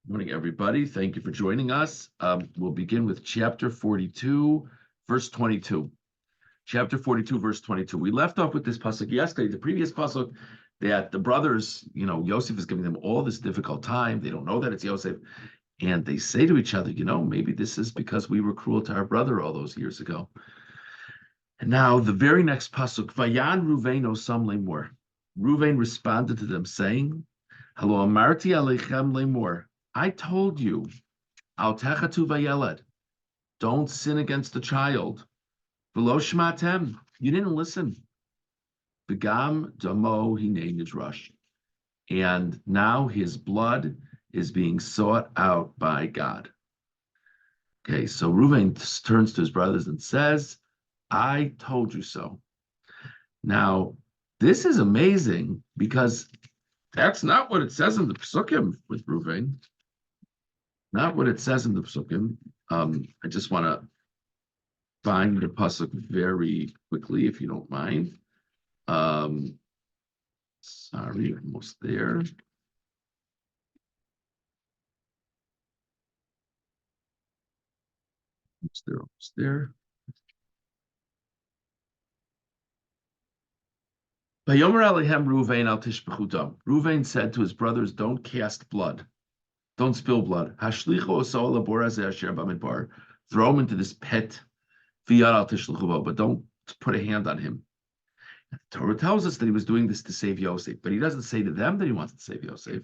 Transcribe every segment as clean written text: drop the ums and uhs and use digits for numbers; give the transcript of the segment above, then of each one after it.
Morning, everybody. Thank you for joining us. We'll begin with chapter 42, verse 22. Chapter 42, verse 22. We left off with this pasuk yesterday, the previous pasuk, that the brothers, Yosef is giving them all this difficult time. They don't know that it's Yosef. And they say to each other, maybe this is because we were cruel to our brother all those years ago. And now the very next pasuk, Vayan Ruvain osam lemor. Ruvain responded to them saying, Hello, amarti aleichem lemor. I told you, Al techatu vayeled, don't sin against the child. V'lo shmatem, you didn't listen. Begam damo hinei nidrush, and now his blood is being sought out by God. Okay, so Reuven turns to his brothers and says, I told you so. Now, this is amazing because that's not what it says in the Psukim with Reuven. Not what it says in the Psukim. I just want to find the pasuk very quickly, if you don't mind. Sorry, almost there. Almost there. Reuven said to his brothers, don't cast blood. Don't spill blood. Throw him into this pit. But don't put a hand on him. The Torah tells us that he was doing this to save Yosef, but he doesn't say to them that he wants to save Yosef.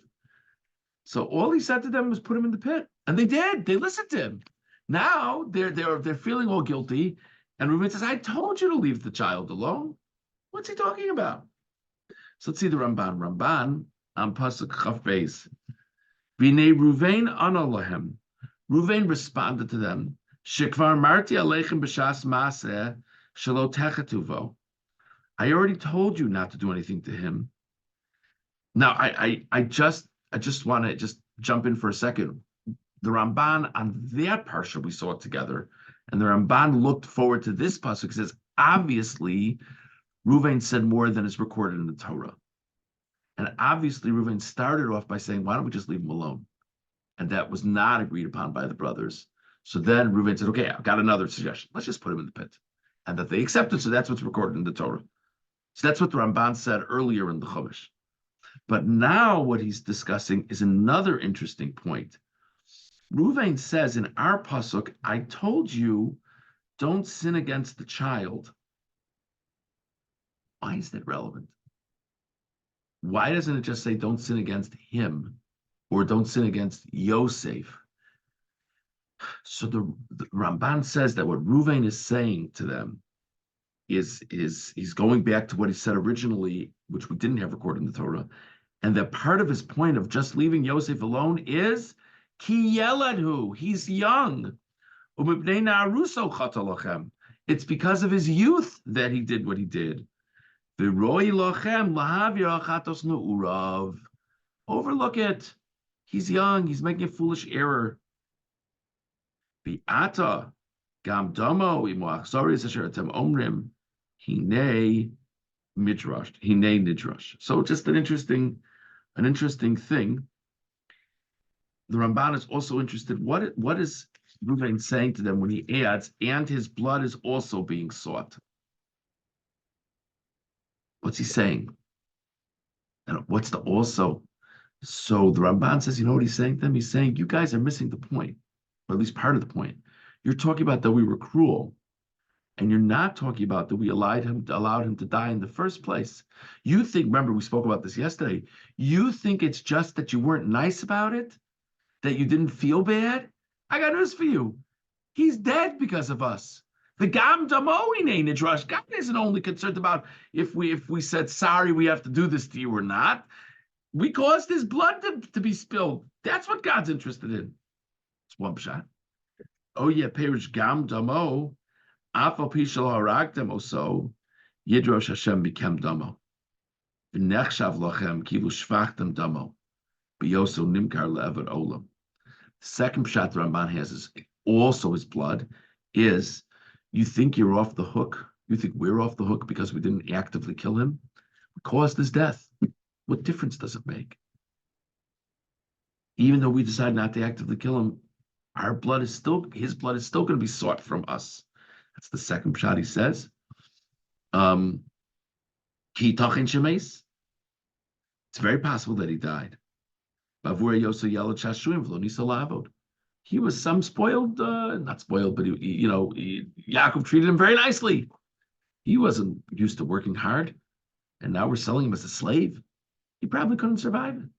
So all he said to them was put him in the pit, and they did. They listened to him. Now they're feeling all guilty, and Reuben says, "I told you to leave the child alone." What's he talking about? So let's see the Ramban. Ramban on pasuk Chaf Beis. V'nei Reuven ana lahem. Reuven responded to them, Shekvar marti aleichem b'shas maaseh shelo techatuvo. I already told you not to do anything to him. Now, I just want to just jump in for a second. The Ramban on that parsha, we saw it together, and the Ramban looked forward to this pasuk. It says, obviously, Reuven said more than is recorded in the Torah. And obviously, Reuven started off by saying, why don't we just leave him alone? And that was not agreed upon by the brothers. So then Reuven said, okay, I've got another suggestion. Let's just put him in the pit. And that they accepted, so that's what's recorded in the Torah. So that's what the Ramban said earlier in the Chumash. But now what he's discussing is another interesting point. Reuven says in our pasuk, I told you, don't sin against the child. Why is that relevant? Why doesn't it just say don't sin against him or don't sin against Yosef? So the Ramban says that what Reuven is saying to them is he's going back to what he said originally, which we didn't have recorded in the Torah, and that part of his point of just leaving Yosef alone is ki yeladhu, he's young. It's because of his youth that he did what he did. Overlook it. He's young. He's making a foolish error. Bi'ata gam damo imoachzoris asher atem omrim hinei midrash hinei nidrash. So just an interesting thing. The Ramban is also interested. What is Reuven saying to them when he adds, and his blood is also being sought? What's he saying? And what's the also? So the Ramban says, you know what he's saying to them? He's saying, you guys are missing the point, or at least part of the point. You're talking about that we were cruel, and you're not talking about that we allowed him to die in the first place. You think, remember, we spoke about this yesterday. You think it's just that you weren't nice about it, that you didn't feel bad? I got news for you. He's dead because of us. The Gam Damoine Nidrash. God isn't only concerned about if we said sorry, we have to do this to you or not. We caused his blood to be spilled. That's what God's interested in. It's one shot. Oh yeah, Perish Gam Damo, Afal Pishal Haragdem Oso, Yidrosh Hashem became Damo. V'nechshav lochem kivu shvachtem Damo, B'yoso Nimkar Le'evad Olam. The second shot the Ramban has is also his blood is. You think you're off the hook? You think we're off the hook because we didn't actively kill him? We caused his death. What difference does it make? Even though we decide not to actively kill him, his blood is still going to be sought from us. That's the second pshat he says. Ki tachin shemes. It's very possible that he died. He was some spoiled, not spoiled, but Yaakov treated him very nicely. He wasn't used to working hard, and now we're selling him as a slave. He probably couldn't survive it.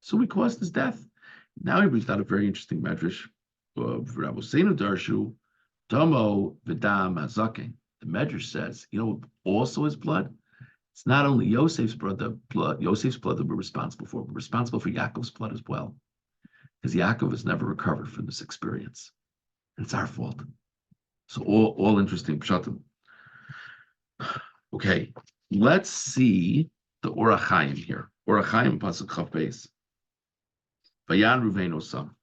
So we caused his death. Now he brings out a very interesting medrash of Rabosenu Darshu, Domo Vidam Hazaking. The medrash says, also his blood. It's not only Yosef's blood that we're responsible for, but responsible for Yaakov's blood as well. Because Yaakov has never recovered from this experience. And it's our fault. So all interesting pshatim. Okay, let's see the Orach Chaim here. Orach Chaim pasuk Chav Beis. Vayan Ruvein Osam.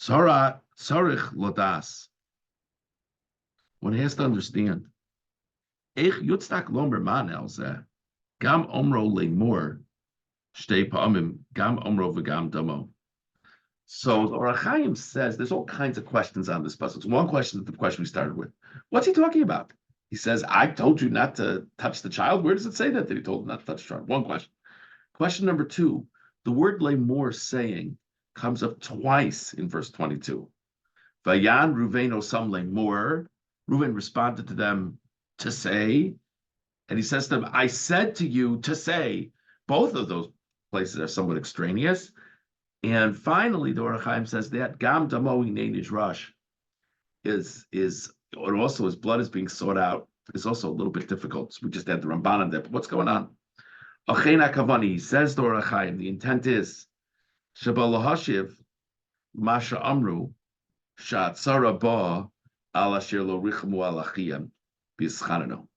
Sarich Lodas. One has to understand. Ich yutztak lomer man elzeh. Gam omro lemor. Shtei pa'amim. Gam omro v'gam damo. So the Orach Chaim says there's all kinds of questions on this pasuk. So one question is the question we started with. What's he talking about? He says, I told you not to touch the child. Where does it say that he told him not to touch the child? One question. Question number two, the word lemor saying comes up twice in verse 22. Vayan Ruvein osam lemor. Reuven responded to them to say, and he says to them, I said to you to say. Both of those places are somewhat extraneous. And finally, the Orach Chaim says that Gam Damo Nenish Rush is or also his blood is being sought out is also a little bit difficult. So we just had the Ramban on there. But what's going on? Achena Kavani says the Orach Chaim. The intent is Shabalahashiv Masha Amru Shatzara Ba Alashir Lo Richmu Alachiyam Bischanano.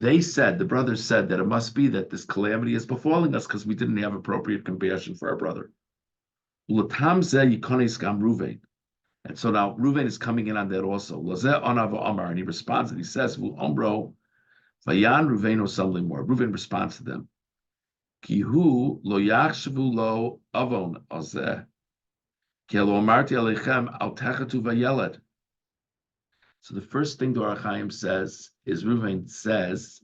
They said, the brothers said that it must be that this calamity is befalling us because we didn't have appropriate compassion for our brother. And so now Reuven is coming in on that also. And he responds and he says, Reuven responds to them. So the first thing the Orach Chaim says is Reuven says,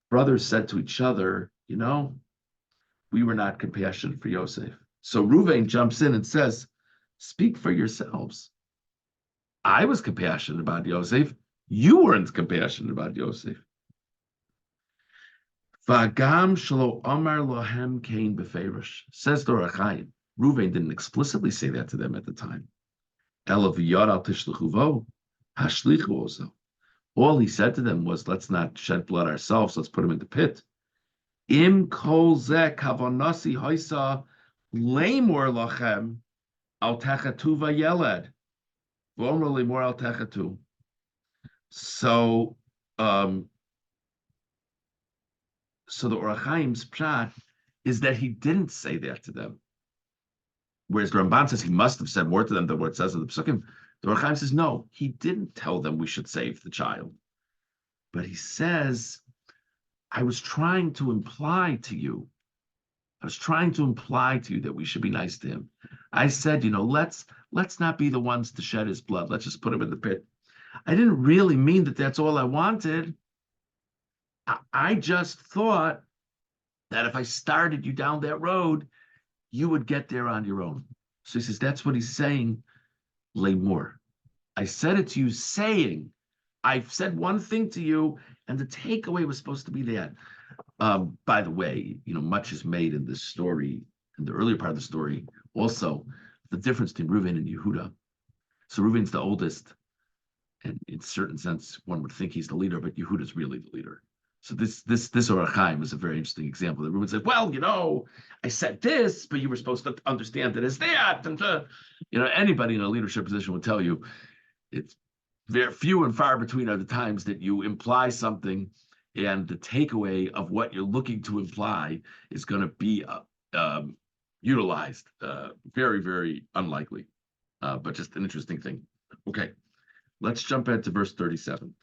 brothers said to each other, we were not compassionate for Yosef. So Reuven jumps in and says, speak for yourselves. I was compassionate about Yosef. You weren't compassionate about Yosef. Vagam shelo amar lohem kain beferish. Says the Orach Chaim. Reuven didn't explicitly say that to them at the time. Elav yad al tishlechuvo hashlichu also. All he said to them was, let's not shed blood ourselves. Let's put him in the pit. Im kol zeh kavanasi hoisa lemor lachem al techatu vayeled. V'omro lemor al techatu. So the Orach Chaim's pshat is that he didn't say that to them. Whereas the Ramban says he must have said more to them than what it says in the Pesukim. The Orach Chaim says, no, he didn't tell them we should save the child. But he says, I was trying to imply to you that we should be nice to him. I said, let's not be the ones to shed his blood. Let's just put him in the pit. I didn't really mean that that's all I wanted. I just thought that if I started you down that road, you would get there on your own. So he says, that's what he's saying, Lemor. I said it to you saying, I've said one thing to you, and the takeaway was supposed to be that. By the way, much is made in this story, in the earlier part of the story, also the difference between Reuven and Yehuda. So Reuven's the oldest, and in a certain sense, one would think he's the leader, but Yehuda's really the leader. So this Orach Chaim is a very interesting example. That Reuven said, well, I said this, but you were supposed to understand it as that. And anybody in a leadership position would tell you, it's very few and far between are the times that you imply something and the takeaway of what you're looking to imply is going to be utilized. Very, very unlikely, but just an interesting thing. Okay, let's jump into verse 37.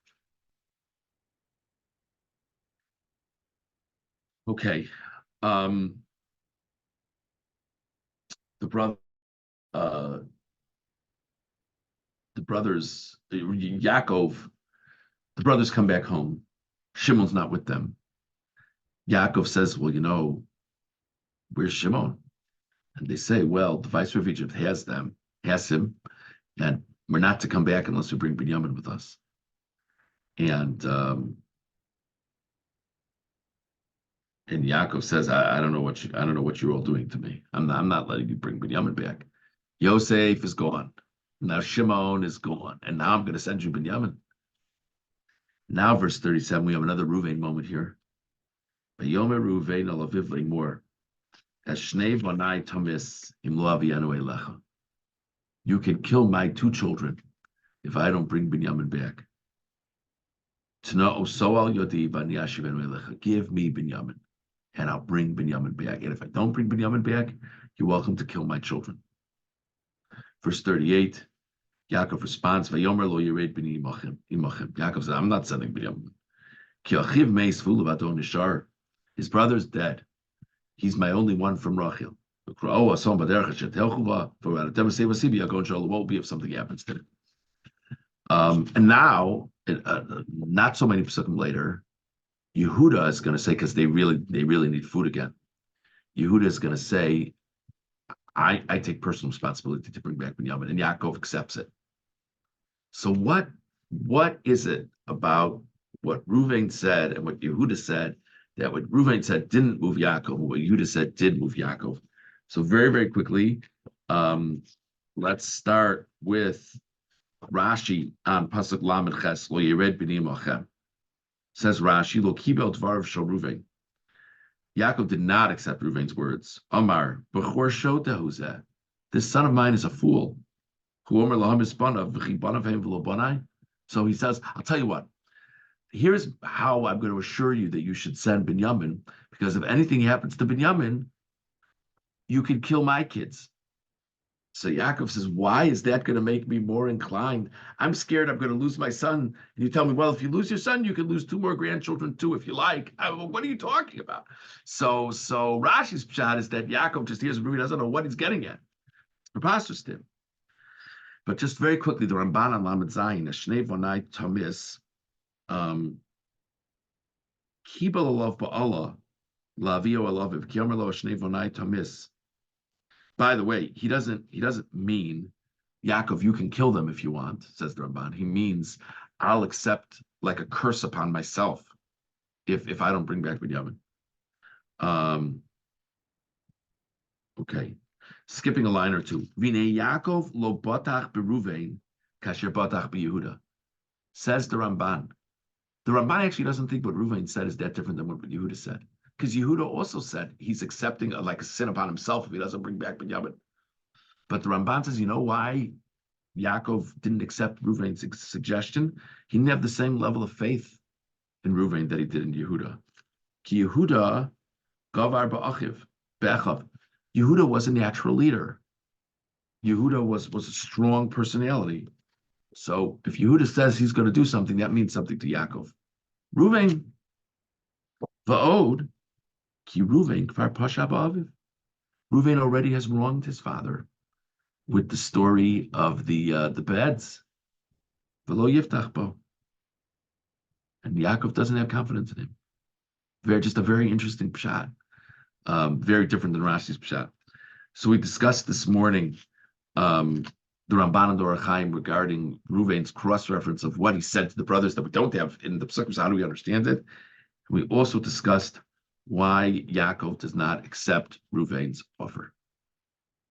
Okay. the brother, uh, the brothers, Yaakov, the brothers come back home. Shimon's not with them. Yaakov says, well, where's Shimon? And they say, well, the viceroy of Egypt has him, and we're not to come back unless we bring Binyamin with us. And Yaakov says, I don't know what you're all doing to me. I'm not letting you bring Binyamin back. Yosef is gone. Now Shimon is gone. And now I'm going to send you Binyamin. Now, verse 37, we have another Ruvain moment here. Vayomer Ruvain alaviv le'mor, eshnei vanai tamis im lo avienu elecha. You can kill my two children if I don't bring Binyamin back. Tana osoal yodi v'ani ashivenu elecha. Give me Binyamin, and I'll bring Binyamin back. And if I don't bring Binyamin back, you're welcome to kill my children. Verse 38, Yaakov responds, Vayomer lo yired b'ni imachem. Yaakov said, I'm not sending Binyamin. Ki achiv meis v'ulav adon nishar. His brother's dead. He's my only one from Rachel. What will be if something happens to him? And now, not so many psukim later, Yehuda is going to say, because they really need food again. Yehuda is going to say, I take personal responsibility to bring back Binyamin, and Yaakov accepts it. So what is it about what Reuven said and what Yehuda said that what Reuven said didn't move Yaakov, and what Yehuda said did move Yaakov? So very, very quickly, let's start with Rashi on Pasuk Lamed Ches, Lo Yered B'nei Imachem. Says Rashi, Lo Kibel Dvarav Shel Reuven. Yaakov did not accept Reuven's words. Amar, B'chor Shota Huzeh. This son of mine is a fool. So he says, I'll tell you what, here's how I'm going to assure you that you should send Binyamin, because if anything happens to Binyamin, you can kill my kids. So Yaakov says, why is that going to make me more inclined? I'm scared I'm going to lose my son. And you tell me, well, if you lose your son, you can lose two more grandchildren too, if you like. What are you talking about? So Rashi's pshat is that Yaakov just hears Reuven, doesn't know what he's getting at. It's preposterous to him. But just very quickly, the Ramban on Lamed Zayin, Eshnei Vonai Tamis, Kibel Alav Ba'Allah, Lavio Alaviv, Kiomer Lo Eshnei Vonai Tamis. By the way, he doesn't mean, Yaakov, you can kill them if you want, says the Ramban. He means, I'll accept like a curse upon myself if I don't bring back Binyamin. Okay. Skipping a line or two. V'nei Yaakov lo batach beRuvain kasher batach beYehuda. Says the Ramban. The Ramban actually doesn't think what Reuven said is that different than what Yehuda said. Because Yehuda also said he's accepting like a sin upon himself if he doesn't bring back Binyamin. But the Ramban says, you know why Yaakov didn't accept Reuven's suggestion? He didn't have the same level of faith in Reuven that he did in Yehuda. Ki Yehuda gavar be'achiv. Yehuda was a natural leader. Yehuda was a strong personality. So if Yehuda says he's going to do something, that means something to Yaakov. Reuven, va'od, ki Reuven kvar pasha ba'aviv. Reuven already has wronged his father with the story of the beds. V'lo yiftach bo. And Yaakov doesn't have confidence in him. Just a very interesting pshat. Very different than Rashi's pshat. So we discussed this morning the Ramban and the Or HaChaim regarding Reuven's cross-reference of what he said to the brothers that we don't have in the Psukim. So how do we understand it? We also discussed why Yaakov does not accept Reuven's offer.